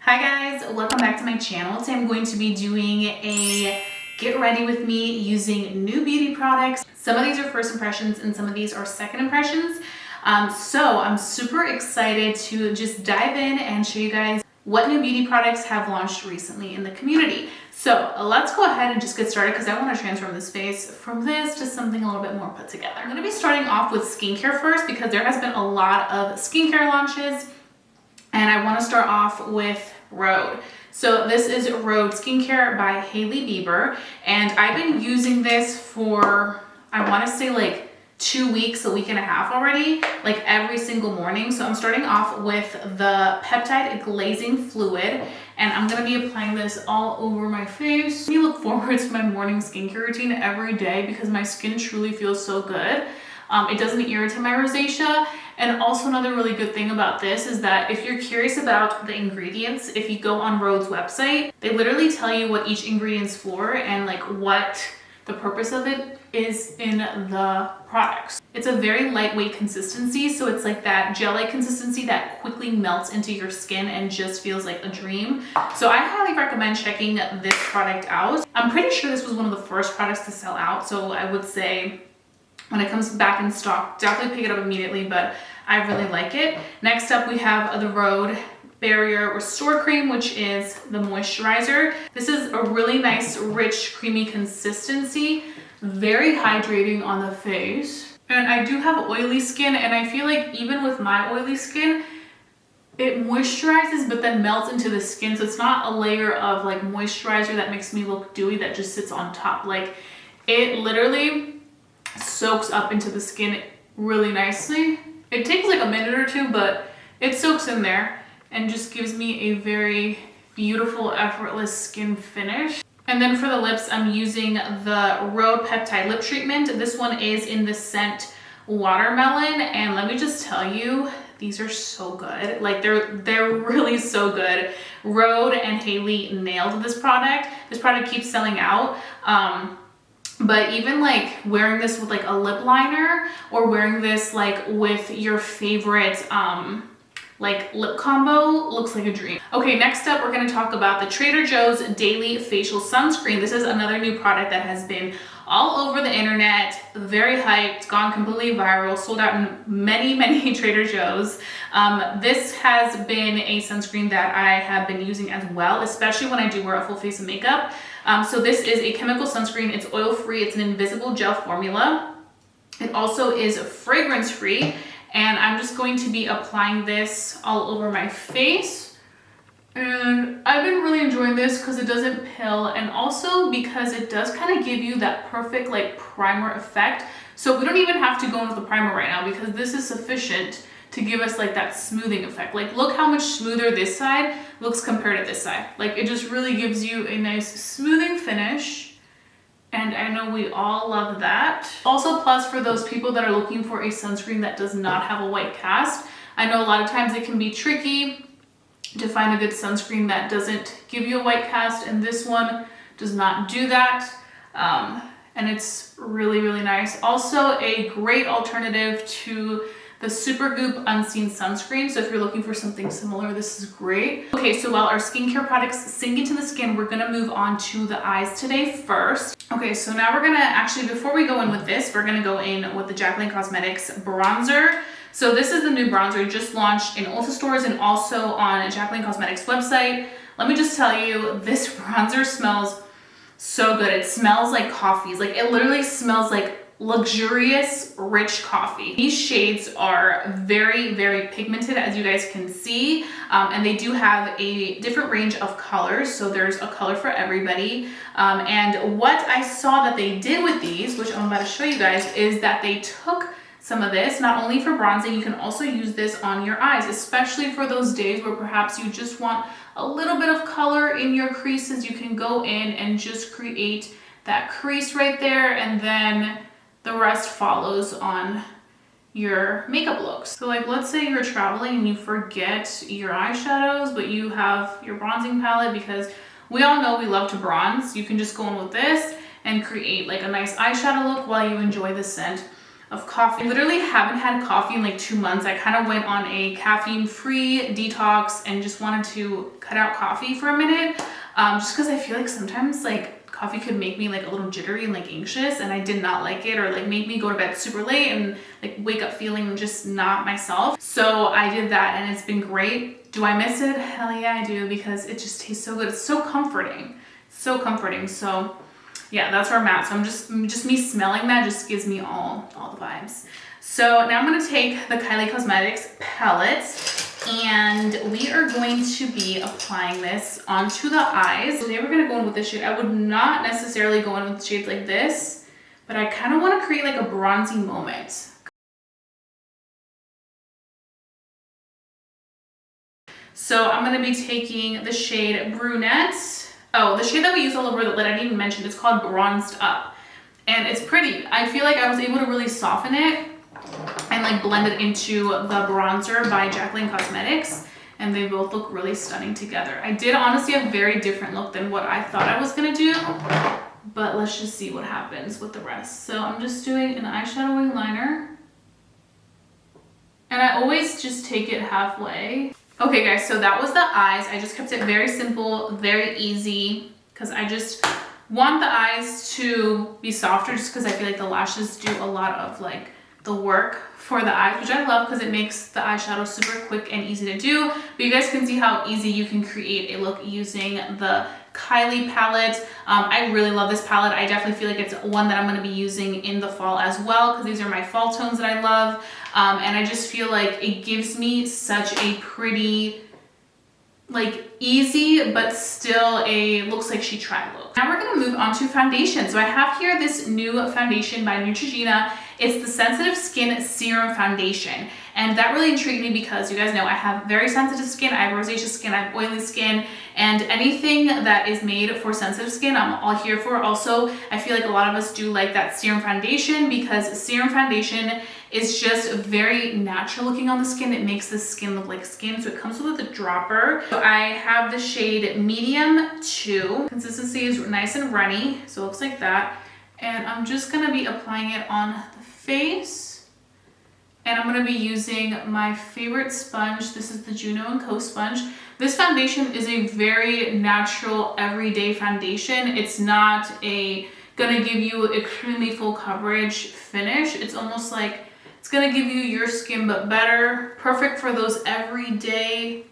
Hi guys, welcome back to my channel. Today I'm going to be doing a get ready with me using new beauty products. Some of these are first impressions and some of these are second impressions. So I'm super excited to just dive in and show you guys what new beauty products have launched recently in the community. So let's go ahead and just get started because I want to transform this face from this to something a little bit more put together. I'm going to be starting off with skincare first because there has been a lot of skincare launches. And I want to start off with Rhode. So this is Rhode Skincare by Hailey Bieber. And I've been using this for, I want to say like 2 weeks, a week and a half already, like every single morning. So I'm starting off with the peptide glazing fluid and I'm going to be applying this all over my face. I look forward to my morning skincare routine every day because my skin truly feels so good. It doesn't irritate my rosacea. And also another really good thing about this is that if you're curious about the ingredients, if you go on Rhode's website, they literally tell you what each ingredient's for and like what the purpose of it is in the products. It's a very lightweight consistency, so it's like that gel-like consistency that quickly melts into your skin and just feels like a dream. So I highly recommend checking this product out. I'm pretty sure this was one of the first products to sell out, so I would say when it comes back in stock, definitely pick it up immediately, but I really like it. Next up, we have the Rhode Barrier Restore Cream, which is the moisturizer. This is a really nice, rich, creamy consistency, very hydrating on the face. And I do have oily skin, and I feel like even with my oily skin, it moisturizes but then melts into the skin. So it's not a layer of like moisturizer that makes me look dewy that just sits on top. Like it literally soaks up into the skin really nicely. It takes like a minute or two, but it soaks in there and just gives me a very beautiful, effortless skin finish. And then for the lips, I'm using the Rhode Peptide Lip Treatment. This one is in the scent Watermelon, and let me just tell you, these are so good. Like they're really so good. Rhode and Hailey nailed this product. This product keeps selling out. But even like wearing this with like a lip liner or wearing this like with your favorite like lip combo looks like a dream. Okay, next up we're gonna talk about the Trader Joe's Daily Facial Sunscreen. This is another new product that has been all over the internet, very hyped, gone completely viral, sold out in many Trader Joe's. This has been a sunscreen that I have been using as well, especially when I do wear a full face of makeup. So this is a chemical sunscreen. It's oil-free. It's an invisible gel formula. It also is fragrance-free. And I'm just going to be applying this all over my face. And I've been really enjoying this because it doesn't pill and also because it does kind of give you that perfect like primer effect. So we don't even have to go into the primer right now because this is sufficient to give us like that smoothing effect. Like look how much smoother this side looks compared to this side. Like it just really gives you a nice smoothing finish. And I know we all love that. Also plus for those people that are looking for a sunscreen that does not have a white cast. I know a lot of times it can be tricky to find a good sunscreen that doesn't give you a white cast, and this one does not do that. And it's really nice. Also a great alternative to the Supergoop Unseen Sunscreen. So if you're looking for something similar, this is great. Okay, so while our skincare products sink into the skin, we're gonna move on to the eyes today first. Okay, so now we're gonna actually, before we go in with this, we're gonna go in with the Jaclyn Cosmetics bronzer. So this is the new bronzer, just launched in Ulta stores and also on Jaclyn Cosmetics website. Let me just tell you, this bronzer smells so good. It smells like coffees. Like it literally smells like luxurious, rich coffee. These shades are very pigmented, as you guys can see, and they do have a different range of colors, so there's a color for everybody. And what I saw that they did with these, which I'm about to show you guys, is that they took some of this, not only for bronzing, you can also use this on your eyes, especially for those days where perhaps you just want a little bit of color in your creases. You can go in and just create that crease right there, and then the rest follows on your makeup looks. So like, let's say you're traveling and you forget your eyeshadows, but you have your bronzing palette, because we all know we love to bronze. You can just go in with this and create like a nice eyeshadow look while you enjoy the scent of coffee. I literally haven't had coffee in like 2 months. I kind of went on a caffeine-free detox and just wanted to cut out coffee for a minute. Just because I feel like sometimes like coffee could make me like a little jittery and like anxious, and I did not like it, or like make me go to bed super late and like wake up feeling just not myself. So I did that and it's been great. Do I miss it? Hell yeah, I do, because it just tastes so good. It's so comforting. So comforting. So yeah, that's where I'm at. So I'm just me smelling that just gives me all the vibes. So now I'm gonna take the Jaclyn Cosmetics palette, and we are going to be applying this onto the eyes. Today we're gonna go in with this shade. I would not necessarily go in with shades like this, but I kind of want to create like a bronzy moment. So I'm gonna be taking the shade Brunette. Oh, the shade that we use all over the lid, I didn't even mention, it's called Bronzed Up. And it's pretty. I feel like I was able to really soften it and like blend it into the bronzer by Jaclyn Cosmetics. And they both look really stunning together. I did honestly have a very different look than what I thought I was gonna do. But let's just see what happens with the rest. So I'm just doing an eyeshadowing liner. And I always just take it halfway. Okay guys, so that was the eyes. I just kept it very simple, very easy, because I just want the eyes to be softer, just because I feel like the lashes do a lot of like the work for the eyes, which I love because it makes the eyeshadow super quick and easy to do. But you guys can see how easy you can create a look using the Kylie palette. I really love this palette. I definitely feel like it's one that I'm going to be using in the fall as well, because these are my fall tones that I love. And I just feel like it gives me such a pretty, like easy, but still a looks like she tried look. Now we're going to move on to foundation. So I have here this new foundation by Neutrogena. It's the Sensitive Skin Serum Foundation. And that really intrigued me because you guys know I have very sensitive skin, I have rosacea skin, I have oily skin, and anything that is made for sensitive skin, I'm all here for. Also, I feel like a lot of us do like that serum foundation, because serum foundation is just very natural looking on the skin. It makes the skin look like skin. So it comes with a dropper. So I have the shade medium 2. Consistency is nice and runny, so it looks like that. And I'm just gonna be applying it on the face. And I'm gonna be using my favorite sponge. This is the Juno & Co sponge. This foundation is a very natural, everyday foundation. It's not gonna give you extremely full coverage finish. It's almost like it's gonna give you your skin but better. Perfect for those everyday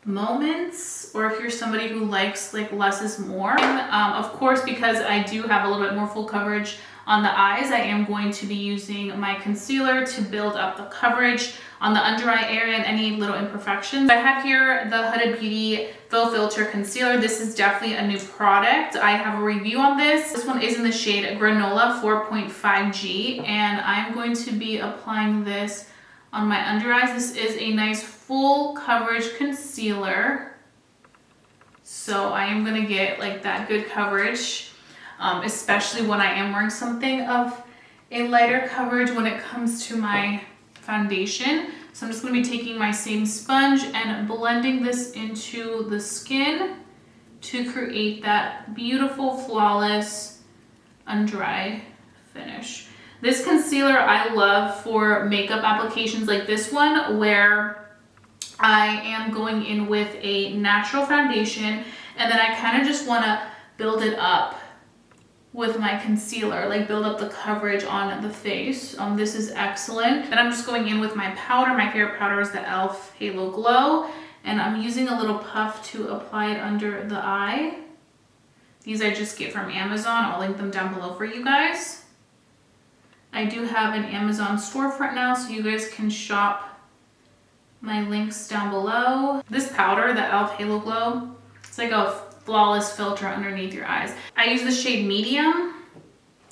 moments, or if you're somebody who likes like less is more. Of course, because I do have a little bit more full coverage on the eyes, I am going to be using my concealer to build up the coverage on the under eye area and any little imperfections. I have here the Huda Beauty Faux Filter Concealer. This is definitely a new product. I have a review on this. This one is in the shade Granola 4.5G, and I'm going to be applying this on my under eyes. This is a nice full coverage concealer. So I am gonna get like that good coverage, especially when I am wearing something of a lighter coverage when it comes to my foundation. So I'm just gonna be taking my same sponge and blending this into the skin to create that beautiful, flawless, under eye finish. This concealer I love for makeup applications like this one, where I am going in with a natural foundation and then I kind of just want to build it up with my concealer, like build up the coverage on the face. This is excellent. Then I'm just going in with my powder. My favorite powder is the e.l.f. Halo Glow, and I'm using a little puff to apply it under the eye. These I just get from Amazon. I'll link them down below for you guys. I do have an Amazon storefront now, so you guys can shop my links down below. This powder, the e.l.f. Halo Glow, it's like a flawless filter underneath your eyes. I use the shade medium.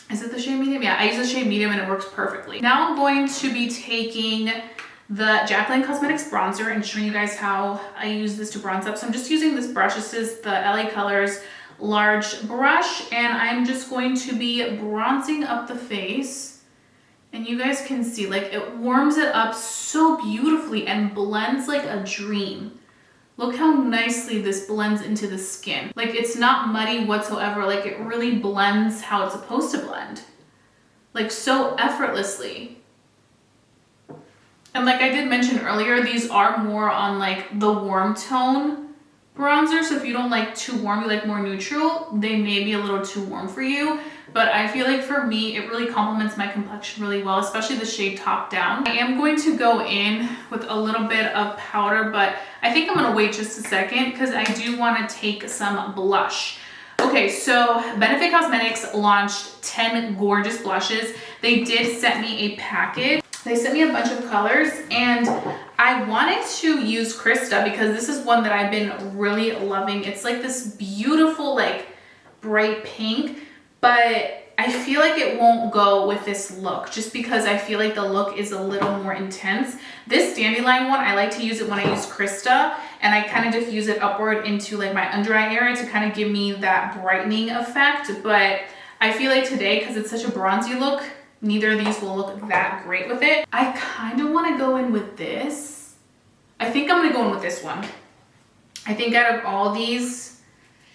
Is it the shade medium? Yeah, I use the shade medium and it works perfectly. Now I'm going to be taking the Jaclyn Cosmetics bronzer and showing you guys how I use this to bronze up. So I'm just using this brush. This is the LA Colors large brush, and I'm just going to be bronzing up the face. And you guys can see, like, it warms it up so beautifully and blends like a dream. Look how nicely this blends into the skin. Like, it's not muddy whatsoever. Like, it really blends how it's supposed to blend. like so effortlessly. And like I did mention earlier, these are more on like the warm tone bronzer. So if you don't like too warm, you like more neutral, they may be a little too warm for you. But I feel like for me, it really complements my complexion really well, especially the shade Top Down. I am going to go in with a little bit of powder, but I think I'm gonna wait just a second because I do wanna take some blush. Okay, so Benefit Cosmetics launched 10 gorgeous blushes. They did send me a package. They sent me a bunch of colors and I wanted to use Krista because this is one that I've been really loving. It's like this beautiful, like bright pink, but I feel like it won't go with this look just because I feel like the look is a little more intense. This Dandelion one, I like to use it when I use Krista and I kind of diffuse it upward into like my under eye area to kind of give me that brightening effect. But I feel like today, because it's such a bronzy look, neither of these will look that great with it. I kind of want to go in with this. I think I'm going to go in with this one. I think out of all these,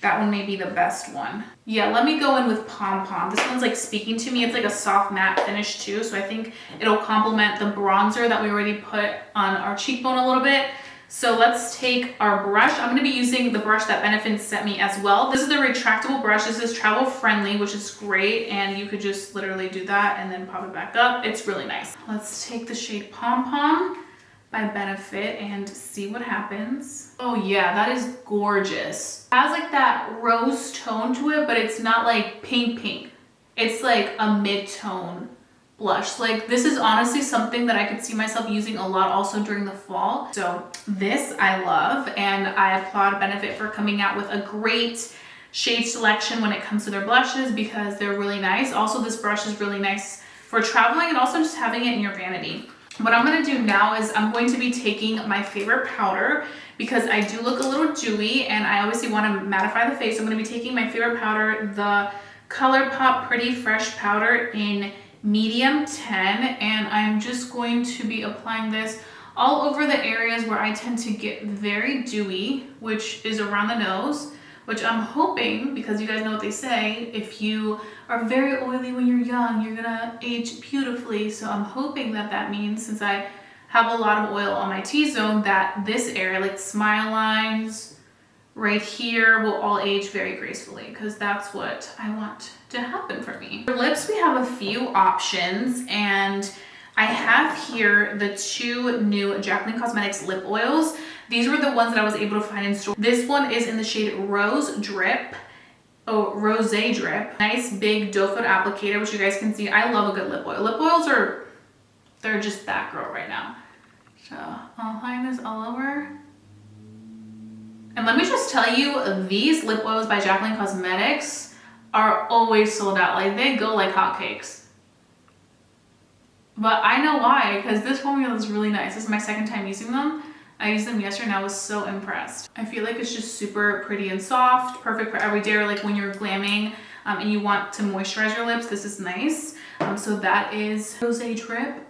that one may be the best one. Yeah, let me go in with Pom Pom. This one's like speaking to me. It's like a soft matte finish too. So I think it'll complement the bronzer that we already put on our cheekbone a little bit. So let's take our brush. I'm going to be using the brush that Benefit sent me as well. This is the retractable brush. This is travel friendly, which is great. And you could just literally do that and then pop it back up. It's really nice. Let's take the shade Pom Pom by Benefit and see what happens. Oh yeah, that is gorgeous. It has like that rose tone to it, but it's not like pink pink. It's like a mid-tone blush. Like this is honestly something that I could see myself using a lot also during the fall. So this I love, and I applaud Benefit for coming out with a great shade selection when it comes to their blushes because they're really nice. Also, this brush is really nice for traveling and also just having it in your vanity. What I'm going to do now is I'm going to be taking my favorite powder because I do look a little dewy and I obviously want to mattify the face. I'm going to be taking my favorite powder, the ColourPop Pretty Fresh powder in medium 10, and I'm just going to be applying this all over the areas where I tend to get very dewy, which is around the nose, which I'm hoping, because you guys know what they say, if you are very oily when you're young, you're gonna age beautifully. So I'm hoping that that means, since I have a lot of oil on my T-zone, that this area, like smile lines right here, will all age very gracefully, because that's what I want to happen for me. For lips, we have a few options, and I have here the two new Jaclyn Cosmetics lip oils. These were the ones that I was able to find in store. This one is in the shade Rose Drip. Oh, Rose Drip. Nice big doe foot applicator, which you guys can see. I love a good lip oil. Lip oils are, they're just that girl right now. So I'll line this all over. And let me just tell you, these lip oils by Jaclyn Cosmetics are always sold out. Like they go like hotcakes. But I know why, because this formula is really nice. This is my second time using them. I used them yesterday and I was so impressed. I feel like it's just super pretty and soft, perfect for every day, or like when you're glamming and you want to moisturize your lips, this is nice. So that is Rose Drip.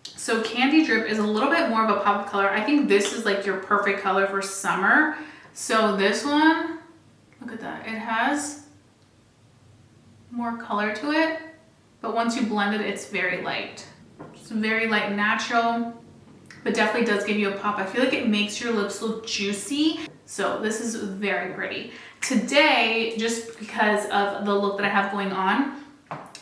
So Candy Drip is a little bit more of a pop color. I think this is like your perfect color for summer. So this one, look at that. It has more color to it, but once you blend it, it's very light. It's very light and natural, but definitely does give you a pop. I feel like it makes your lips look juicy. So this is very pretty. Today, just because of the look that I have going on,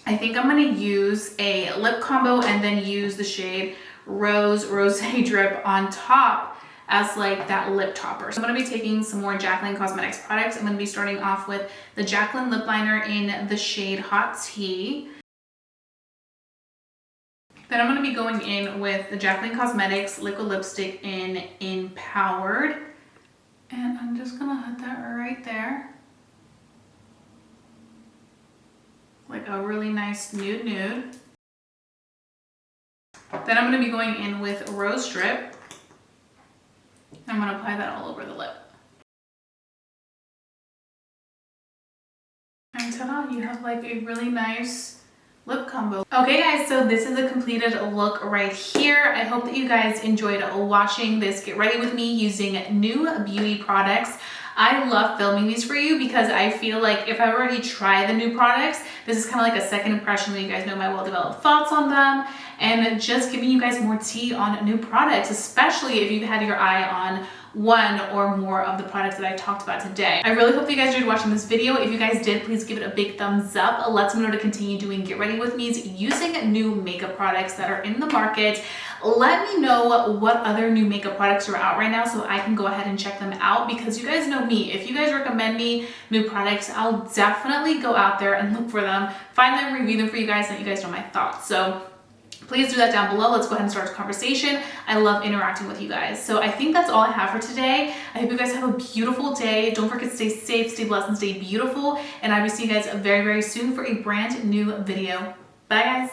I think I'm gonna use a lip combo and then use the shade Rose Drip on top as like that lip topper. So I'm gonna be taking some more Jaclyn Cosmetics products. I'm gonna be starting off with the Jaclyn lip liner in the shade Hot Tea. Then I'm going to be going in with the Jaclyn Cosmetics liquid lipstick in Empowered. And I'm just going to put that right there. Like a really nice nude. Then I'm going to be going in with Rose Drip. I'm going to apply that all over the lip. And ta-da, you have like a really nice lip combo. Okay guys, so this is a completed look right here. I hope that you guys enjoyed watching this get ready with me using new beauty products. I love filming these for you because I feel like if I've already tried the new products, this is kind of like a second impression when you guys know my well-developed thoughts on them, and just giving you guys more tea on new products, especially if you've had your eye on one or more of the products that I talked about today. I really hope you guys enjoyed watching this video. If you guys did, please give it a big thumbs up. It lets me know to continue doing Get Ready With Me's using new makeup products that are in the market. Let me know what other new makeup products are out right now so I can go ahead and check them out, because you guys know me. If you guys recommend me new products, I'll definitely go out there and look for them, find them, review them for you guys, and let you guys know my thoughts. So please do that down below. Let's go ahead and start a conversation. I love interacting with you guys. So I think that's all I have for today. I hope you guys have a beautiful day. Don't forget to stay safe, stay blessed, and stay beautiful. And I will see you guys very, very soon for a brand new video. Bye, guys.